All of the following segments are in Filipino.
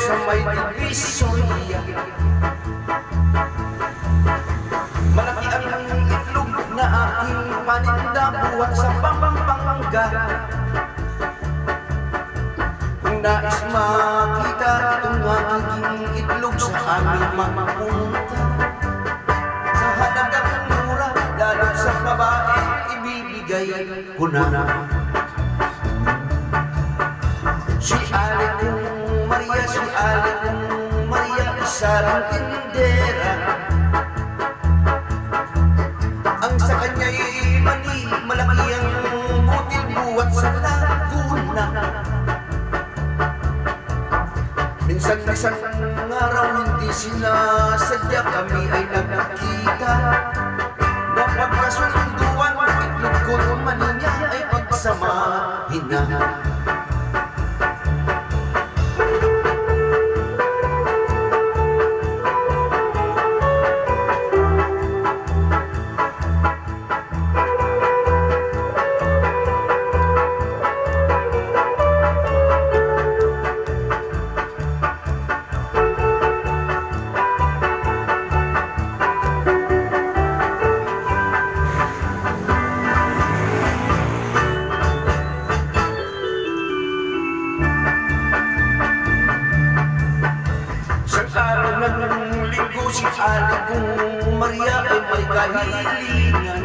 sa may divisoria. Malaki ang itlog na aking paninda buhat sa Pampanga. Kung nais makita itong aking itlog sa aming mapunta, sa halagang mura, lalo sa babae, ibibigay ko na. Si Aling Maria, si Aling Maria, isa ring tindera. Ang sa kanya'y mani, malaki ang butil buwat sa Laguna. Minsan isang araw hindi sinasadya, kami ay nagkita. Napagkasunduan, itlog ko mani niya ay pagsamahin na. Si Aling Maria ay may kahilingan.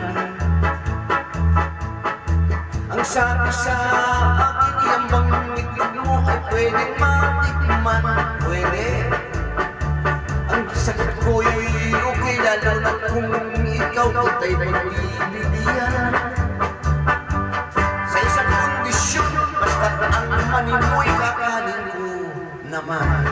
Ang sabi sa akin, yung bang itlog mo ay pwedeng matikman. Pwede. Ang sagot ko'y okay, lalo na kung ikaw kita'y pagbibigyan. Sa isang kondisyon, basta't ang mani mo'y kakanin ko naman.